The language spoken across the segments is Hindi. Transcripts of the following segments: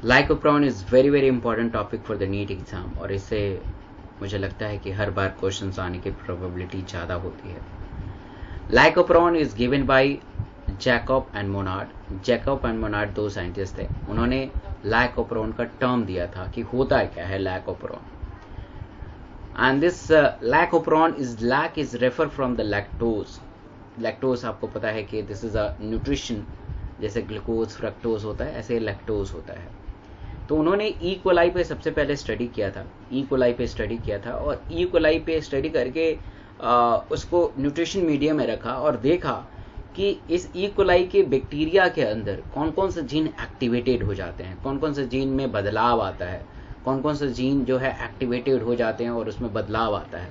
लाइकोप्रोन is very very important topic for the NEET exam, और इससे मुझे लगता है कि हर बार क्वेश्चंस आने की प्रोबेबिलिटी ज़्यादा होती है। Lac operon is given by Jacob and Monod. Jacob and Monod दो साइंटिस्ट थे, उन्होंने लाइकोप्रोन का टर्म दिया था कि होता क्या है lac operon. And this lac operon is refer from the lactose. Lactose आपको पता है कि दिस इज अ न्यूट्रिशन, जैसे ग्लूकोज फ्रक्टोज होता है ऐसे लैक्टोज होता है। तो उन्होंने ई कोलाई पे सबसे पहले स्टडी किया था, ई कोलाई पे स्टडी किया था, और ई कोलाई पे स्टडी करके उसको न्यूट्रिशन मीडिया में रखा और देखा कि इस ई कोलाई के बैक्टीरिया के अंदर कौन कौन से जीन एक्टिवेटेड हो जाते हैं, कौन कौन से जीन में बदलाव आता है, कौन कौन से जीन जो है एक्टिवेटेड हो जाते हैं और उसमें बदलाव आता है,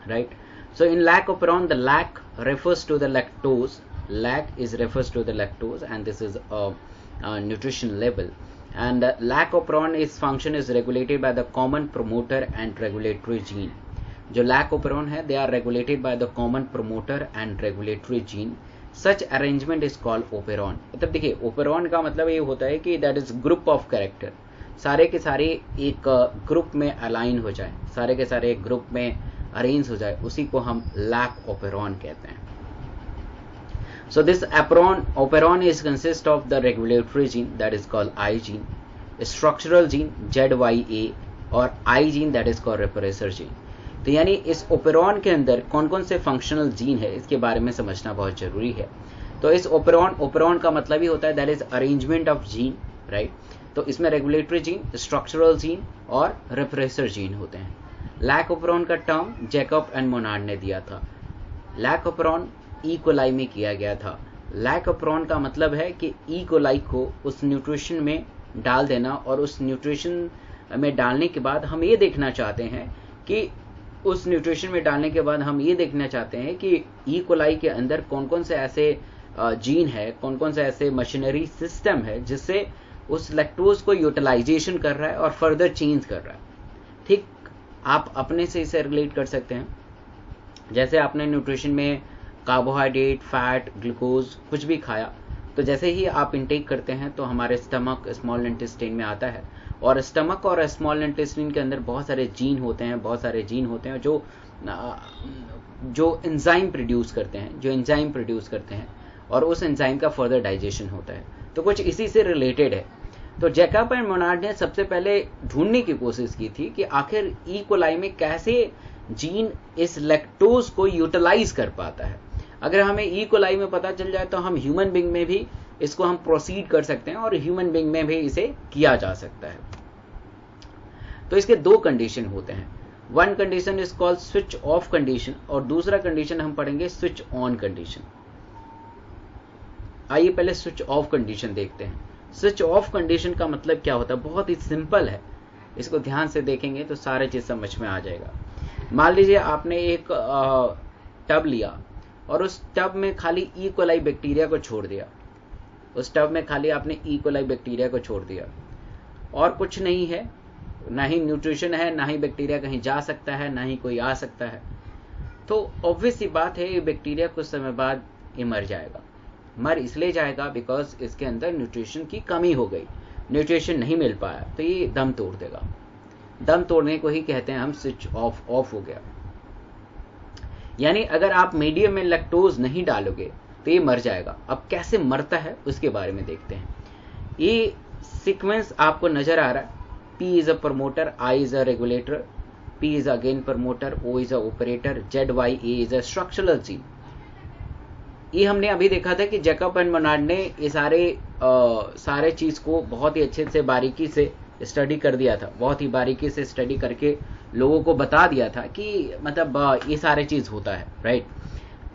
right. So in lac operon the lac refers to the lactose, lac is refers to the lactose, and this is a nutrition level, and lacoperon is function is regulated by the common promoter and regulatory gene. जो lacoperon है they are regulated by the common promoter and regulatory gene. such arrangement is called operon. मतलब देखिए operon का मतलब ये होता है कि that is group of character, सारे के सारे एक ग्रुप में अलाइन हो जाए, सारे के सारे एक ग्रुप में अरेंज हो जाए, उसी को हम lacoperon कहते हैं। So this operon is consist of the regulatory gene that is called I gene, structural gene ZYA, और I gene that is called repressor gene. तो यानी इस ओपेरॉन के अंदर कौन कौन से फंक्शनल जीन है इसके बारे में समझना बहुत जरूरी है। तो इस ओपेरॉन का मतलब ही होता है that is arrangement of gene, right. तो इसमें रेगुलेटरी जीन, स्ट्रक्चरल जीन और रेप्रेसर जीन होते हैं। लाइकोपेरॉन का टर्म जैकब एंड मोनार्ड ने दिया था। लाइकोपेरॉन ई कोलाई में किया गया था। लाइकोप्रोन का मतलब है कि ई कोलाई को उस न्यूट्रिशन में डाल देना, और उस न्यूट्रिशन में डालने के बाद हम ये देखना चाहते हैं कि उस न्यूट्रिशन में डालने के बाद हम ये देखना चाहते हैं कि ई कोलाई के अंदर कौन कौन से ऐसे जीन है, कौन कौन से ऐसे मशीनरी सिस्टम है जिससे उस लैक्टोज को यूटिलाइजेशन कर रहा है और फर्दर चेंज कर रहा है। ठीक, आप अपने से इसे रिलेट कर सकते हैं। जैसे आपने न्यूट्रिशन में कार्बोहाइड्रेट, फैट, ग्लूकोज कुछ भी खाया, तो जैसे ही आप इनटेक करते हैं तो हमारे स्टमक, स्मॉल इंटेस्टाइन में आता है, और स्टमक और स्मॉल इंटेस्टाइन के अंदर बहुत सारे जीन होते हैं, बहुत सारे जीन होते हैं जो एंजाइम प्रोड्यूस करते हैं, और उस एंजाइम का फर्दर डाइजेशन होता है। तो कुछ इसी से रिलेटेड है। तो जैकब एंड मोनार्ड ने सबसे पहले ढूंढने की कोशिश की थी कि आखिर ई कोलाई में कैसे जीन इस लैक्टोज को यूटिलाइज कर पाता है। अगर हमें ई कोलाई में पता चल जाए तो हम ह्यूमन बीइंग में भी इसको हम प्रोसीड कर सकते हैं, और ह्यूमन बीइंग में भी इसे किया जा सकता है। तो इसके दो कंडीशन होते हैं। One condition is called switch off condition, और दूसरा कंडीशन हम पढ़ेंगे स्विच ऑन कंडीशन। आइए पहले स्विच ऑफ कंडीशन देखते हैं। स्विच ऑफ कंडीशन का मतलब क्या होता है, बहुत ही सिंपल है, इसको ध्यान से देखेंगे तो सारे चीज समझ में आ जाएगा। मान लीजिए आपने एक टब लिया और उस टब में खाली ई कोलाई बैक्टीरिया को छोड़ दिया, उस टब में खाली आपने ई कोलाई बैक्टीरिया को छोड़ दिया, और कुछ नहीं है, ना ही न्यूट्रिशन है, ना ही बैक्टीरिया कहीं जा सकता है, ना ही कोई आ सकता है। तो ऑब्वियस सी बात है ये बैक्टीरिया कुछ समय बाद ये मर जाएगा। मर इसलिए जाएगा बिकॉज इसके अंदर न्यूट्रिशन की कमी हो गई, न्यूट्रिशन नहीं मिल पाया, तो ये दम तोड़ देगा। दम तोड़ने को ही कहते हैं हम स्विच ऑफ हो गया। यानी अगर आप मीडियम में लैक्टोज नहीं डालोगे तो ये मर जाएगा। अब कैसे मरता है उसके बारे में देखते हैं। ये सीक्वेंस आपको नजर आ रहा है। P is a promoter, I is a regulator, P is again promoter, O is a operator, ZYA is a structural gene. ये हमने अभी देखा था कि जैकब एंड मोनार्ड ने ये सारे चीज को बहुत ही अच्छे से बारीकी से स्टडी कर दिया था, बहुत ही बारीकी से स्टडी करके लोगों को बता दिया था कि मतलब ये सारे चीज होता है, राइट।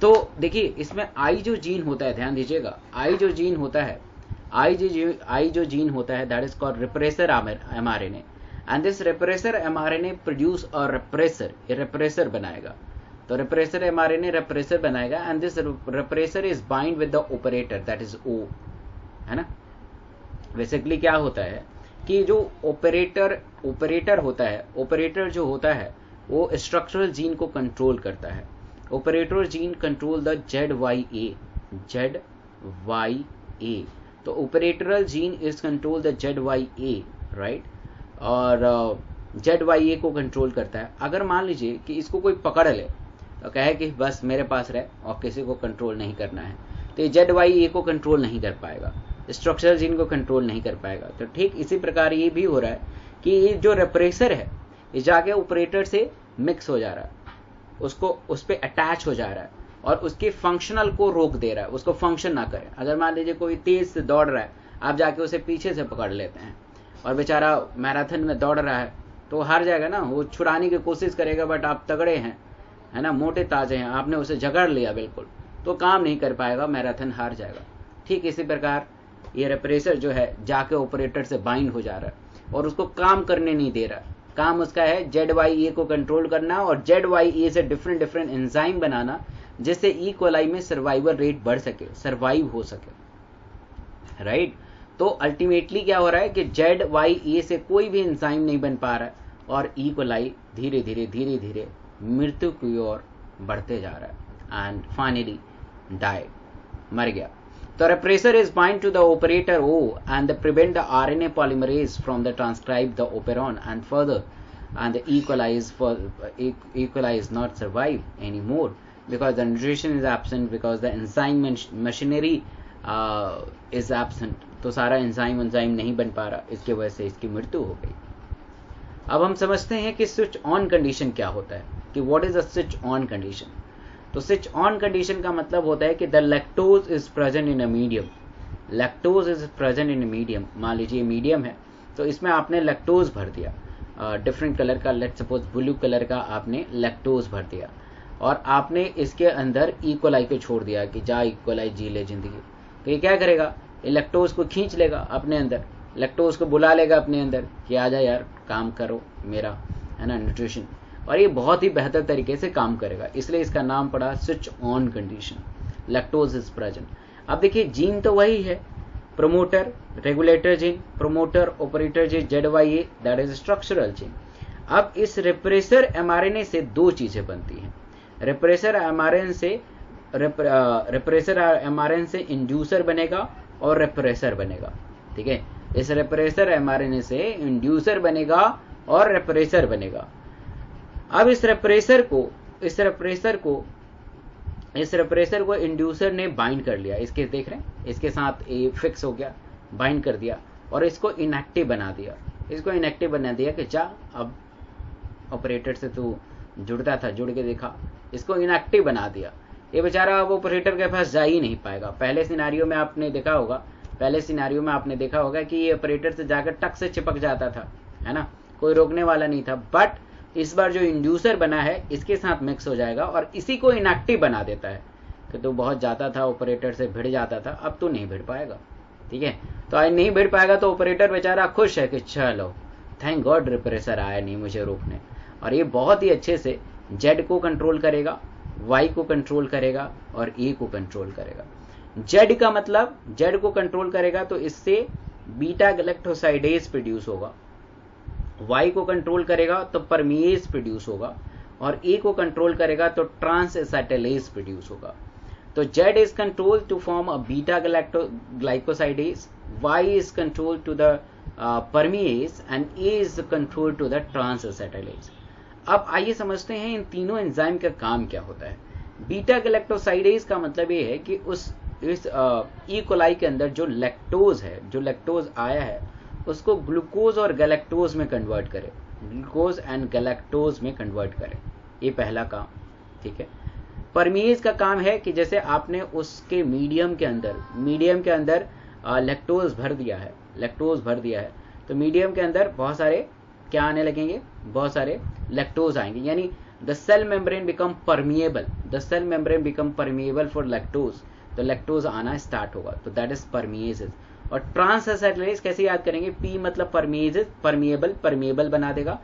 तो देखिए इसमें आई जो जीन होता है, ध्यान दीजिएगा, आई जो जीन होता है that is called repressor mRNA, and this repressor mRNA produce a repressor, ये रिप्रेसर बनाएगा। तो रिप्रेसर mRNA रिप्रेसर बनाएगा, and this repressor is bind with the operator that is O, है ना। बेसिकली क्या होता है कि जो ऑपरेटर होता है, ऑपरेटर जो होता है वो स्ट्रक्चरल जीन को कंट्रोल करता है। Operator gene control the ZYA, तो operator gene is control the ZYA, right, और ZYA को कंट्रोल करता है। अगर मान लीजिए कि इसको कोई पकड़ ले तो कहे कि बस मेरे पास रहे और किसी को कंट्रोल नहीं करना है, तो ये ZYA को कंट्रोल नहीं कर पाएगा, स्ट्रक्चरल जीन को कंट्रोल नहीं कर पाएगा। तो ठीक इसी प्रकार ये भी हो रहा है कि ये जो रेप्रेसर है ये जाके ऑपरेटर से मिक्स हो जा रहा है, उसको उस पर अटैच हो जा रहा है और उसके फंक्शनल को रोक दे रहा है, उसको फंक्शन ना करे। अगर मान लीजिए कोई तेज से दौड़ रहा है, आप जाके उसे पीछे से पकड़ लेते हैं और बेचारा मैराथन में दौड़ रहा है तो हार जाएगा ना, वो छुड़ाने की कोशिश करेगा, बट आप तगड़े हैं, है ना, मोटे ताजे हैं, आपने उसे जकड़ लिया बिल्कुल, तो काम नहीं कर पाएगा, मैराथन हार जाएगा। ठीक इसी प्रकार ये रेप्रेसर जो है जाके ऑपरेटर से बाइंड हो जा रहा है और उसको काम करने नहीं दे रहा। काम उसका है ZYA को कंट्रोल करना और ZYA से डिफरेंट डिफरेंट एंजाइम बनाना जिससे ई कोलाई में सर्वाइवल रेट बढ़ सके, सर्वाइव हो सके, राइट। तो अल्टीमेटली क्या हो रहा है कि ZYA से कोई भी एंजाइम नहीं बन पा रहा है और ई कोलाई धीरे धीरे मृत्यु की ओर बढ़ते जा रहा है एंड फाइनली डाई, मर गया। The repressor is bind to the operator O and they prevent the RNA polymerase from the transcribe the operon and further, and the E. coli is not survive anymore because the nutrition is absent, because the enzyme machinery is absent। तो सारा एंजाइम नहीं बन पा रहा, इसके वजह से इसकी मृत्यु हो गई। अब हम समझते हैं कि स्विच ऑन कंडीशन क्या होता है, कि what is a switch on condition. तो स्विच ऑन कंडीशन का मतलब होता है कि the lactose is present in a medium, lactose is present in a medium. मान लीजिए मीडियम है तो इसमें आपने लैक्टोज भर दिया, डिफरेंट कलर का, लेट्स सपोज ब्लू कलर का आपने लैक्टोज भर दिया और आपने इसके अंदर ई कोलाई को छोड़ दिया कि जा ई कोलाई जी ले जिंदगी। तो ये क्या करेगा, ये लैक्टोज को खींच लेगा अपने अंदर, लैक्टोज को बुला लेगा अपने अंदर कि आजा यार काम करो मेरा, है ना, न्यूट्रिशन, और ये बहुत ही बेहतर तरीके से काम करेगा, इसलिए इसका नाम पड़ा switch on condition, lactose is present. अब देखिए जीन तो वही है, promoter, regulator gene, promoter, operator gene, ZYA, that is structural gene. अब इस रेप्रेसर mRNA से दो चीजें बनती हैं। रेप्रेसर mRNA से इंड्यूसर बनेगा और रेप्रेसर बनेगा, ठीक है। इस रेप्रेसर mRNA से इंड्यूसर बनेगा और रेप्रेसर बनेगा। अब इस रेप्रेसर को इंड्यूसर ने बाइंड कर लिया, इसके देख रहे हैं, इसके साथ ये फिक्स हो गया, बाइंड कर दिया और इसको इनएक्टिव बना दिया, कि जा अब ऑपरेटर से तू जुड़ता था, जुड़ के देखा, इसको इनएक्टिव बना दिया। ये बेचारा अब ऑपरेटर के पास जा ही नहीं पाएगा। पहले सिनारियो में आपने देखा होगा कि ये ऑपरेटर से जाकर टक से चिपक जाता था, है ना, कोई रोकने वाला नहीं था। बट इस बार जो इंड्यूसर बना है इसके साथ मिक्स हो जाएगा और इसी को इनएक्टिव बना देता है कि तो बहुत जाता था ऑपरेटर से, भिड़ जाता था, अब तो नहीं भिड़ पाएगा, ठीक है। तो आज नहीं भिड़ पाएगा तो ऑपरेटर बेचारा खुश है कि चलो थैंक गॉड रेप्रेसर आया नहीं मुझे रोकने, और ये बहुत ही अच्छे से Z को कंट्रोल करेगा, Y को कंट्रोल करेगा और E को कंट्रोल करेगा। Z का मतलब Z को कंट्रोल करेगा तो इससे बीटा गैलेक्टोसाइडेज प्रोड्यूस होगा, Y को कंट्रोल करेगा तो परमीएज प्रोड्यूस होगा और E को कंट्रोल करेगा तो ट्रांस एसाइटिलेज प्रोड्यूस होगा। तो Z is controlled to form a beta glycosidase, Y is controlled to the permease and A is controlled to the trans acetylase। अब आइए समझते हैं इन तीनों एंजाइम का काम क्या होता है। बीटा गैलेक्टोसाइडेज का मतलब ये है कि इस ई कोलाई के अंदर जो लैक्टोज है, जो लैक्टोज आया है उसको ग्लूकोज और गैलेक्टोज में कन्वर्ट करे, ग्लूकोज एंड गैलेक्टोज में कन्वर्ट करे, ये पहला काम, ठीक है। परमीज का काम है कि जैसे आपने उसके मीडियम के अंदर लैक्टोज भर दिया है तो मीडियम के अंदर बहुत सारे क्या आने लगेंगे, बहुत सारे लैक्टोज आएंगे, यानी the cell membrane become permeable for lactose, तो लैक्टोज आना स्टार्ट होगा, तो दैट इज परमिएज। और ट्रांस एसाइटिलेज कैसे याद करेंगे, P मतलब परमिएज, परमिएबल बना देगा,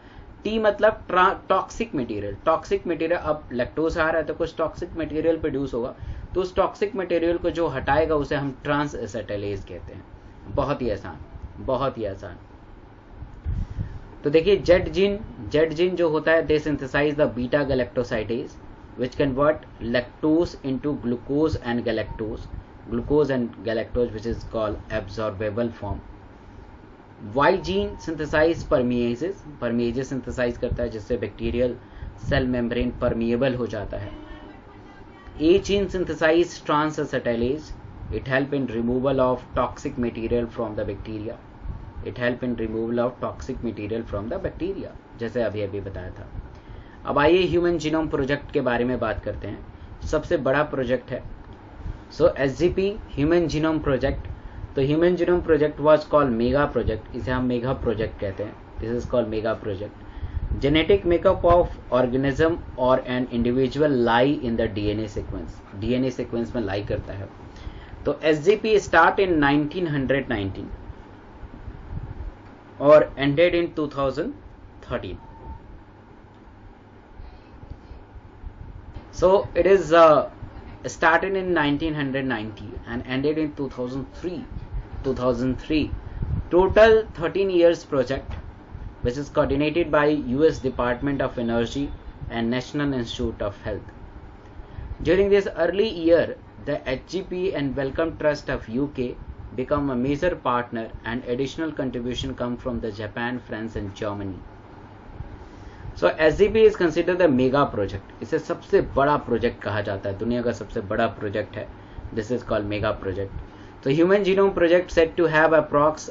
T मतलब टॉक्सिक मटेरियल, अब लैक्टोज आ रहा है तो कुछ टॉक्सिक मटेरियल प्रोड्यूस होगा, तो उस टॉक्सिक मटेरियल को जो हटाएगा उसे हम ट्रांस एसाइटिलेज कहते हैं। बहुत ही आसान। तो देखिए जेड जिन जो होता है they synthesise the beta galactosidase which convert lactose into glucose and galactose, glucose and galactose, which is called absorbable form. Y gene synthesize permeases synthesize करता है जिससे बैक्टीरियल सेल मेम्ब्रेन परमिएबल हो जाता है. A gene synthesize trans-acetylase. It help in removal of toxic material from the bacteria. जैसे अभी बताया था. अब आइए ह्यूमन जीनोम प्रोजेक्ट के बारे में बात करते हैं. सबसे बड़ा प्रोजेक्ट है SGP ह्यूमन जीनोम प्रोजेक्ट. तो human genome project was called mega project. इसे हम मेगा प्रोजेक्ट कहते हैं. This is called mega project. Genetic makeup of organism और an individual lie in the DNA sequence में लाई करता है. तो SGP स्टार्ट इन 1919 और ended in 2013. So it is started in 1990 and ended in 2003. Total 13 years project, which is coordinated by US Department of Energy and National Institute of Health. During this early year, the HGP and Wellcome Trust of UK become a major partner, and additional contribution come from the Japan, France and Germany. So SGP is considered the mega project. इसे सबसे बड़ा प्रोजेक्ट कहा जाता है. दुनिया का सबसे बड़ा प्रोजेक्ट है. This is called mega project. So human genome project said to have approx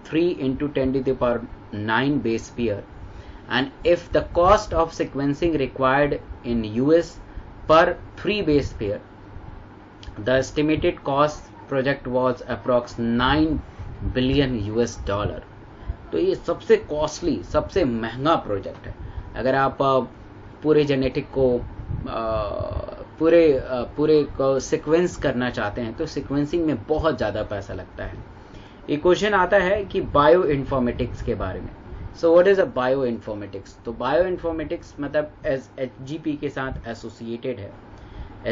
3 into 10 to the power 9 base pair, and if the cost of sequencing required in US per 3 base pair, the estimated cost project was approx 9 billion US dollar. तो ये सबसे कॉस्टली, सबसे महंगा प्रोजेक्ट है. अगर आप पूरे जेनेटिक को पूरे को सीक्वेंस करना चाहते हैं तो सीक्वेंसिंग में बहुत ज़्यादा पैसा लगता है. एक क्वेश्चन आता है कि बायो इन्फॉर्मेटिक्स के बारे में. So what is a bio informatics? तो बायो इन्फॉर्मेटिक्स मतलब SGP के साथ एसोसिएटेड है.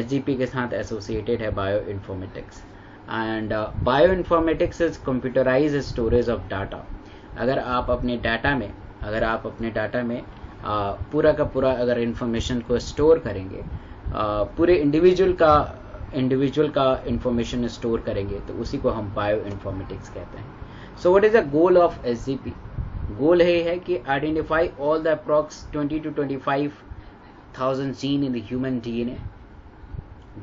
SGP के साथ एसोसिएटेड है bio informatics. And bio informatics is computerised storage of data. अगर आप अपने डाटा में पूरा का पूरा अगर इंफॉर्मेशन को स्टोर करेंगे, पूरे इंडिविजुअल का इंफॉर्मेशन स्टोर करेंगे, तो उसी को हम बायो इन्फॉर्मेटिक्स कहते हैं. So what is the goal of SGP? गोल है कि identify all the approx 20 to 25,000 gene in the human DNA,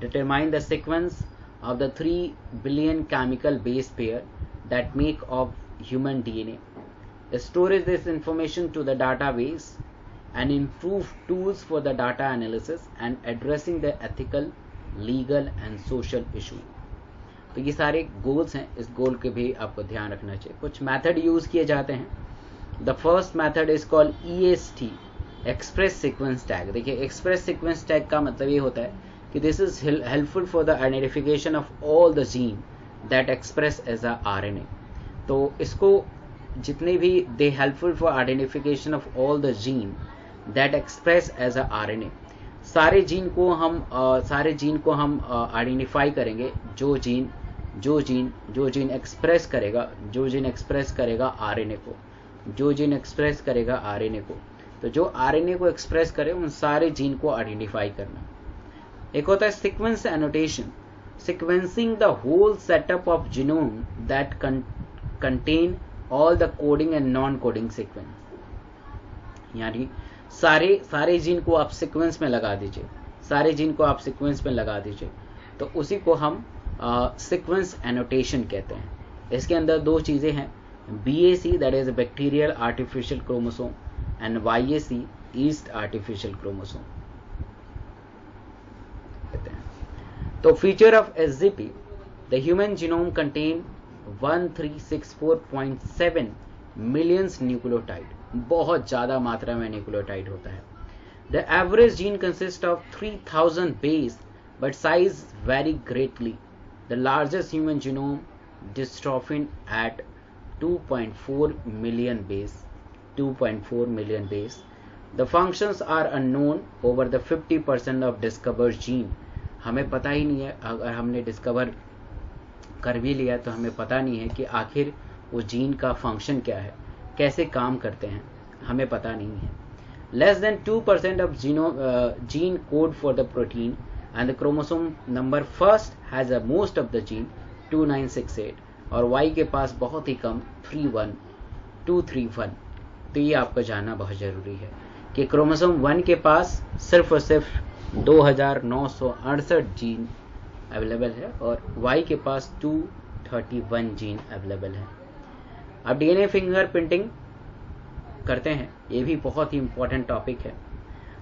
determine the sequence of the 3 billion chemical base pair that make of human DNA, storage this information to the database, and improve tools for the data analysis and addressing the ethical, legal and social issue. तो ये सारे गोल्स हैं. इस गोल के भी आपको ध्यान रखना चाहिए. कुछ मेथड यूज किए जाते हैं. The first method is called EST, express sequence tag. देखिए, एक्सप्रेस सीक्वेंस टैग का मतलब ये होता है कि this is helpful for the identification of all the gene that express as a RNA. तो इसको जितने भी they helpful for identification of all the gene that express as a RNA. सारे जीन को हम आइडेंटिफाई करेंगे. जो जीन एक्सप्रेस करेगा RNA को, तो जो RNA को एक्सप्रेस करे उन सारे जीन को आइडेंटिफाई करना. एक होता है sequence annotation, sequencing the whole setup of genome that contain all the coding and non coding sequence. यानी सारे जीन को आप सीक्वेंस में लगा दीजिए, तो उसी को हम सीक्वेंस एनोटेशन कहते हैं. इसके अंदर दो चीजें हैं, BAC that is bacterial artificial chromosome and YAC yeast artificial chromosome. तो feature of SGP, the human genome contain 1364.7 millions nucleotide. बहुत ज्यादा मात्रा में न्यूक्लियोटाइड होता है. The average gene consist of 3000 base but size vary greatly. The largest human genome dystrophin at 2.4 million base. The functions are unknown over the 50% of discovered gene. हमें पता ही नहीं है, अगर हमने डिस्कवर कर भी लिया तो हमें पता नहीं है कि आखिर वो जीन का फंक्शन क्या है, कैसे काम करते हैं, हमें पता नहीं है. Less than 2% of gene code for the protein and the chromosome number first has a most of the gene 2968 और वाई के पास बहुत ही कम 31231। तो ये आपको जानना बहुत जरूरी है कि क्रोमोसोम 1 के पास सिर्फ और सिर्फ 2968 जीन अवेलेबल है और वाई के पास 231 जीन अवेलेबल है। अब डीएनए फिंगरप्रिंटिंग करते हैं, ये भी बहुत ही इंपॉर्टेंट टॉपिक है।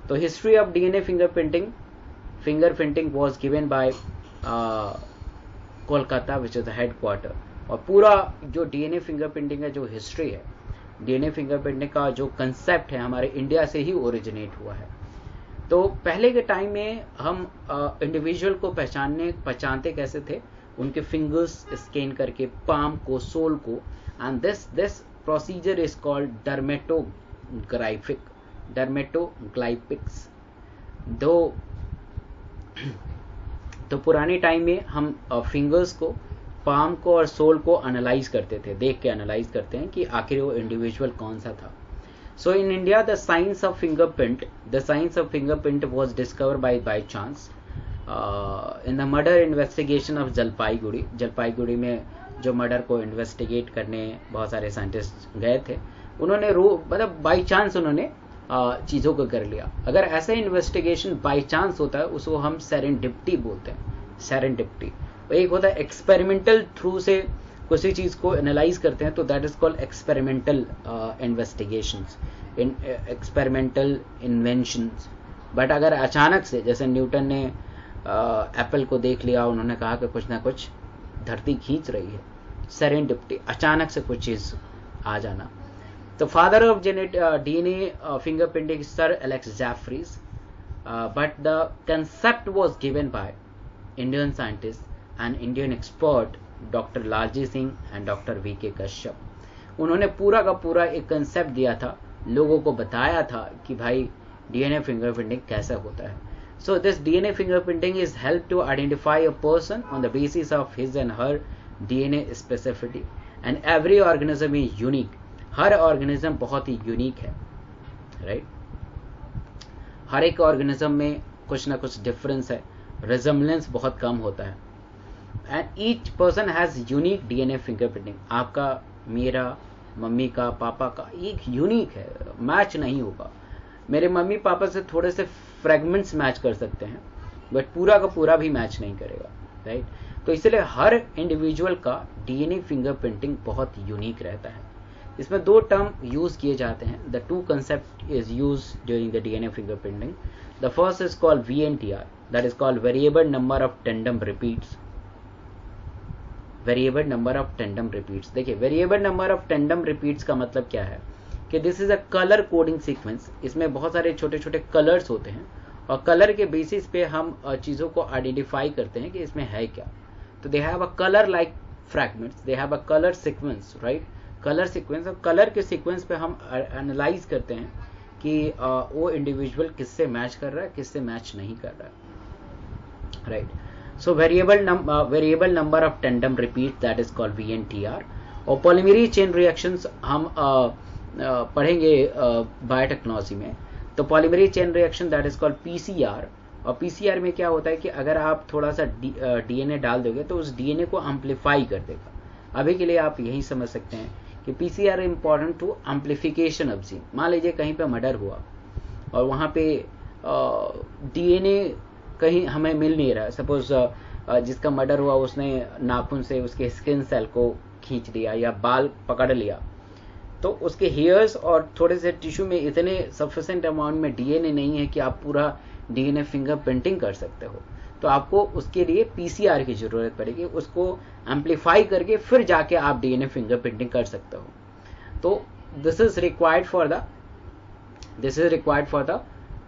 तो history of DNA fingerprinting was given bye Kolkata which is the headquarter. और पूरा जो डीएनए फिंगरप्रिंटिंग का जो हिस्ट्री है, डीएनए फिंगरप्रिंटिंग का जो कंसेप्ट है हमारे इंडिया से ही ओरिजिनेट हुआ है। तो पहले के टाइम में हम इंडिविजुअल को पहचानते कैसे थे, उनके फिंगर्स स्कैन करके, पाम को, सोल को, and this procedure is called dermatoglyphics. तो पुराने टाइम में हम फिंगर्स को, पाम को और सोल को एनालाइज करते थे, देख के एनालाइज करते हैं कि आखिर वो इंडिविजुअल कौन सा था। So in India, the science of fingerprint was discovered by chance in the murder investigation of Jalpaiguri में जो मर्डर को इन्वेस्टिगेट करने बहुत सारे साइंटिस्ट गए थे, उन्होंने मतलब बाई चांस उन्होंने चीज़ों को कर लिया। अगर ऐसा इन्वेस्टिगेशन बाई चांस होता है उसको हम सेरेंडिपिटी बोलते हैं। सेरेंडिपिटी एक होता है एक्सपेरिमेंटल थ्रू से किसी चीज को एनालाइज करते हैं, तो that is called experimental investigations, experimental inventions. But अगर अचानक से, जैसे न्यूटन ने एप्पल को देख लिया, उन्होंने कहा कि कुछ ना कुछ धरती खींच रही है, सेरेंडिपिटी, अचानक से कुछ चीज आ जाना। तो father of DNA fingerprinting sir Alex Jeffreys, but the concept was given by Indian scientist and Indian expert doctor Lalji Singh and doctor VK Kashyap. उन्होंने पूरा का पूरा एक कंसेप्ट दिया था, लोगों को बताया था कि भाई डीएनए फिंगरप्रिंटिंग कैसा होता है। So this DNA fingerprinting is help to identify a person on the basis of his and her DNA specificity and every organism is unique. हर ऑर्गेनिज्म बहुत ही यूनिक है, राइट? हर एक ऑर्गेनिज्म में कुछ ना कुछ डिफरेंस है, रिजेम्बलेंस बहुत कम होता है। And each person has unique DNA fingerprinting. आपका, मेरा, मम्मी का, पापा का एक यूनिक है, मैच नहीं होगा। मेरे मम्मी पापा से थोड़े से फ्रेगमेंट्स मैच कर सकते हैं, बट पूरा का पूरा भी मैच नहीं करेगा, राइट? तो इसलिए हर इंडिविजुअल का डीएनए फिंगरप्रिंटिंग बहुत यूनिक रहता है। इसमें दो टर्म यूज किए जाते हैं। The two concept is use during the DNA fingerprinting. The first is called VNTR, that is called variable number of tandem repeats. Variable number of tandem repeats, देखिए variable number of tandem repeats का मतलब क्या है कि this is a colour coding sequence. इसमें बहुत सारे छोटे छोटे कलर्स होते हैं और कलर के बेसिस पे हम चीज़ों को आइडेंटिफाई करते हैं कि इसमें है क्या। तो they have a colour like fragments, they have a colour sequence, right? Colour sequence, और कलर के सीक्वेंस पे हम एनालाइज करते हैं कि वो इंडिविजुअल किससे मैच कर रहा है, किससे मैच नहीं कर रहा है, right? So variable number of tandem repeats, that is called VNTR। और polymerase chain reactions हम पढ़ेंगे बायोटेक्नोलॉजी में। तो polymerase chain reaction that is called PCR। और PCR में क्या होता है कि अगर आप थोड़ा सा डीएनए डाल दोगे तो उस डीएनए को एम्पलीफाई कर देगा। अभी के लिए आप यही समझ सकते हैं कि PCR important to amplification of gene. मान लीजिए कहीं पे मर्डर हुआ और वहाँ पे डीएनए कहीं हमें मिल नहीं रहा है। सपोज जिसका मर्डर हुआ उसने नाखून से उसके स्किन सेल को खींच लिया या बाल पकड़ लिया, तो उसके हेयर्स और थोड़े से टिश्यू में इतने सफिशिएंट अमाउंट में डीएनए नहीं है कि आप पूरा डीएनए फिंगरप्रिंटिंग कर सकते हो। तो आपको उसके लिए पीसीआर की जरूरत पड़ेगी, उसको एम्पलीफाई करके फिर जाके आप डीएनए फिंगरप्रिंटिंग कर सकते हो। तो this is required for the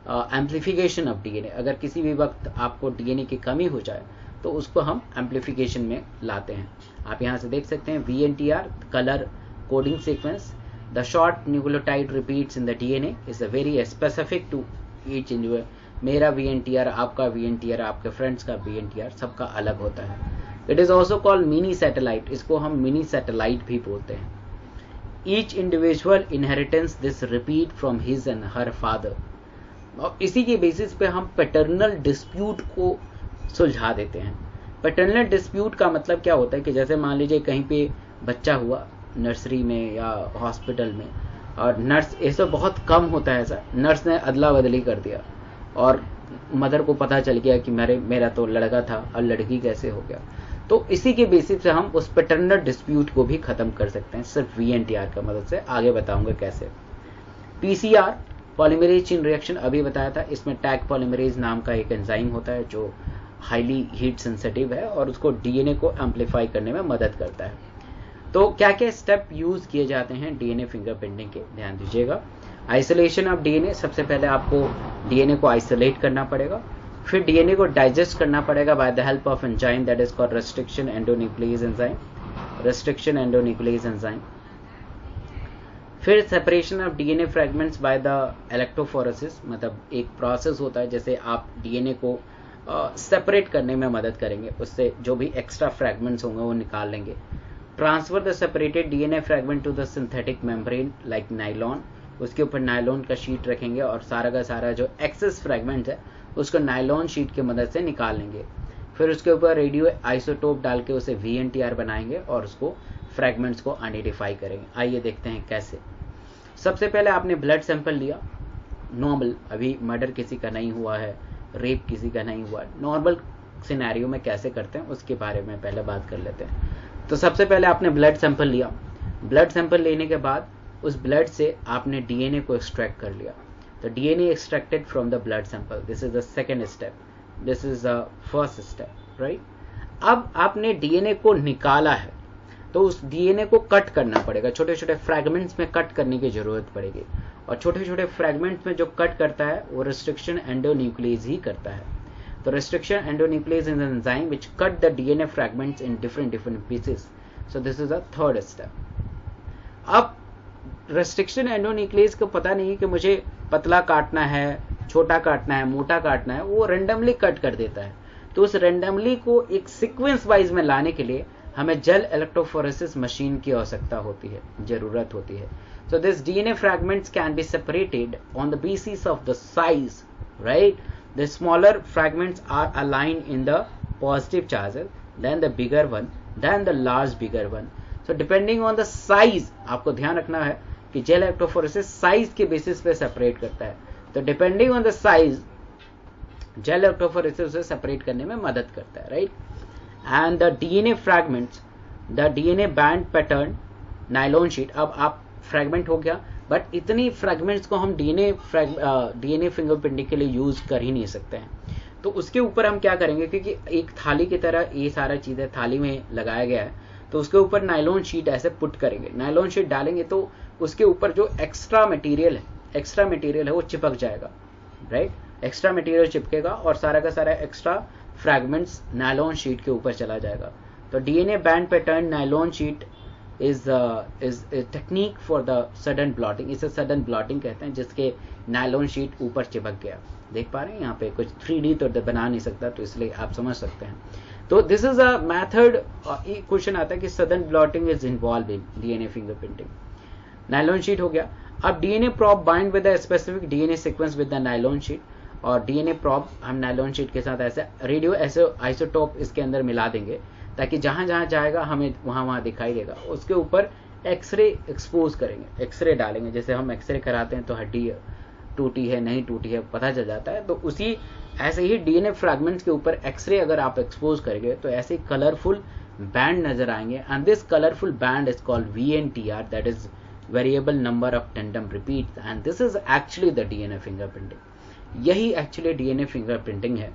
amplification of DNA. अगर किसी भी वक्त आपको डीएनए की कमी हो जाए तो उसको हम एम्पलीफिकेशन में लाते हैं। आप यहाँ से देख सकते हैं VNTR, colour coding sequence. The short nucleotide repeats in the DNA is a very specific to each individual. मेरा VNTR, आपका VNTR, आपके फ्रेंड्स का VNTR, सबका अलग होता है। It is also called mini satellite, इसको हम मिनी सैटेलाइट भी बोलते हैं। Each individual inheritance this repeat from his and her father. और इसी के बेसिस पे हम पैटर्नल डिस्प्यूट को सुलझा देते हैं। पैटर्नल डिस्प्यूट का मतलब क्या होता है कि जैसे मान लीजिए कहीं पे बच्चा हुआ नर्सरी में या हॉस्पिटल में, और नर्स, ऐसा बहुत कम होता है, ऐसा नर्स ने अदला बदली कर दिया और मदर को पता चल गया कि मेरा तो लड़का था और लड़की कैसे हो गया। तो इसी के बेसिस से हम उस पैटर्नल डिस्प्यूट को भी खत्म कर सकते हैं सिर्फ VNTR का मदद से। आगे बताऊंगा कैसे। PCR पॉलीमरेज चेन रिएक्शन अभी बताया था, इसमें टैग पॉलीमरेज नाम का एक एंजाइम होता है जो हाईली हीट सेंसिटिव है और उसको DNA को एम्पलीफाई करने में मदद करता है। तो क्या क्या स्टेप यूज किए जाते हैं DNA फिंगरप्रिंटिंग के, ध्यान दीजिएगा। आइसोलेशन ऑफ DNA, सबसे पहले आपको DNA को आइसोलेट करना पड़ेगा, फिर DNA को डाइजेस्ट करना पड़ेगा by the help of enzyme that is called restriction endonuclease enzyme, restriction endonuclease enzyme. फिर separation of DNA fragments by the electrophoresis, मतलब एक प्रोसेस होता है जैसे आप DNA को सेपरेट करने में मदद करेंगे, उससे जो भी एक्स्ट्रा फ्रेगमेंट्स होंगे वो निकाल लेंगे। Transfer the separated DNA fragment to the synthetic membrane like nylon, उसके ऊपर नाइलॉन का शीट रखेंगे और सारा का सारा जो एक्सेस फ्रेगमेंट है उसको नाइलॉन शीट की मदद से निकाल लेंगे। फिर उसके ऊपर रेडियो आइसोटोप डाल के उसे VNTR बनाएंगे और उसको फ्रेगमेंट्स को आइडेंटिफाई करेंगे। आइए देखते हैं कैसे। सबसे पहले आपने ब्लड सैंपल लिया, नॉर्मल, अभी मर्डर किसी का नहीं हुआ है, रेप किसी का नहीं हुआ, नॉर्मल सिनेरियो में कैसे करते हैं उसके बारे में पहले बात कर लेते हैं। तो सबसे पहले आपने ब्लड सैंपल लिया, ब्लड सैंपल लेने के बाद उस ब्लड से आपने DNA को एक्सट्रैक्ट कर लिया। तो DNA extracted from the blood sample, this is the second step, this is the first step, right. अब आपने DNA को निकाला है तो उस DNA को कट करना पड़ेगा, छोटे छोटे फ्रैगमेंट्स में कट करने की जरूरत पड़ेगी, और छोटे छोटे फ्रैगमेंट्स में जो कट करता है वो रेस्ट्रिक्शन एंडोन्यूक्लियस ही करता है। तो restriction endonuclease is an enzyme which cut the DNA fragments in different pieces, so this is the third step. अब रेस्ट्रिक्शन एंडोन्यूक्लियस को पता नहीं कि मुझे पतला काटना है, छोटा काटना है, मोटा काटना है, वो रेंडमली कट कर देता है। तो उस रेंडमली को एक सीक्वेंस वाइज में लाने के लिए हमें जेल इलेक्ट्रोफोरेसिस मशीन की आवश्यकता होती है, जरूरत होती है। So this DNA fragments can be separated on the basis of the size, right? The smaller fragments are aligned in the positive charges, then the bigger one, then the large bigger one. So depending on the size, आपको ध्यान रखना है कि जेल इलेक्ट्रोफोरेसिस साइज के बेसिस पे सेपरेट करता है। तो depending on the size gel electrophoresis से सेपरेट करने में मदद करता है, right. And the DNA fragments, the DNA band pattern nylon sheet, अब आप फ्रैगमेंट हो गया, बट इतनी फ्रैगमेंट्स को हम DNA फिंगरप्रिंटिंग के लिए यूज कर ही नहीं सकते हैं। तो उसके ऊपर हम क्या करेंगे, क्योंकि एक थाली की तरह ये सारा चीजें थाली में लगाया गया है, तो उसके ऊपर नाइलॉन शीट ऐसे पुट करेंगे, नाइलॉन शीट डालेंगे तो उसके ऊपर जो एक्स्ट्रा मटेरियल है वो चिपक जाएगा, राइट। एक्स्ट्रा मटेरियल चिपकेगा और सारा का सारा एक्स्ट्रा फ्रैगमेंट्स नाइलॉन शीट के ऊपर चला जाएगा। तो DNA band pattern nylon sheet is a technique for the sudden blotting, इसे sudden blotting कहते हैं, जिसके नायलॉन शीट ऊपर चिपक गया। देख पा रहे हैं यहाँ पे कुछ 3D तो बना नहीं सकता, तो इसलिए आप समझ सकते हैं। तो दिस इज अ मेथड। एक क्वेश्चन आता है कि southern blotting is involve in DNA fingerprinting. Nylon sheet हो गया। अब DNA probe bind with the specific DNA sequence with the nylon sheet, और DNA प्रॉब हम नायलॉन शीट के साथ ऐसे रेडियो आइसोटोप इसके अंदर मिला देंगे ताकि जहां जहां जाएगा हमें वहां दिखाई देगा। उसके ऊपर एक्सरे एक्सपोज करेंगे, एक्सरे डालेंगे, जैसे हम एक्सरे कराते हैं तो हड्डी टूटी है नहीं टूटी है पता चल जाता है, तो उसी ऐसे ही DNA फ्रैगमेंट्स के ऊपर एक्सरे अगर आप एक्सपोज करेंगे तो ऐसे कलरफुल बैंड नजर आएंगे, and this colourful band is called VNTR, that is variable number of tandem repeat, and this is actually the DNA fingerprinting. यही एक्चुअली DNA फिंगरप्रिंटिंग है,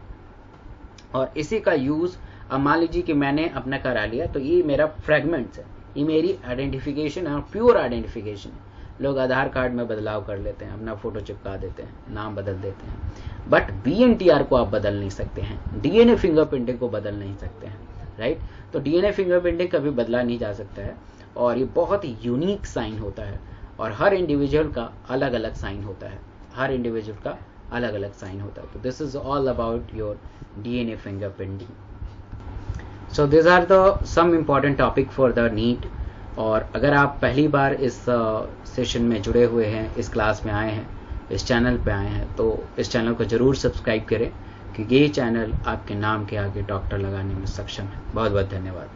और इसी का यूज अब मान लीजिए कि मैंने अपना करा लिया, तो ये मेरा फ्रैगमेंट्स है, ये मेरी आइडेंटिफिकेशन है, प्योर आइडेंटिफिकेशन है। लोग आधार कार्ड में बदलाव कर लेते हैं, अपना फोटो चिपका देते हैं, नाम बदल देते हैं, बट VNTR को आप बदल नहीं सकते हैं, DNA फिंगरप्रिंटिंग को बदल नहीं सकते हैं, राइट। तो DNA फिंगरप्रिंटिंग कभी बदला नहीं जा सकता है, और ये बहुत ही यूनिक साइन होता है, और हर इंडिविजुअल का अलग अलग साइन होता है, हर इंडिविजुअल का अलग अलग साइन होता है। तो this is all about your DNA fingerprinting. So these are the some important topic for the NEET। और अगर आप पहली बार इस सेशन में जुड़े हुए हैं, इस क्लास में आए हैं, इस चैनल पे आए हैं, तो इस चैनल को जरूर सब्सक्राइब करें, क्योंकि ये चैनल आपके नाम के आगे डॉक्टर लगाने में सक्षम है। बहुत बहुत धन्यवाद।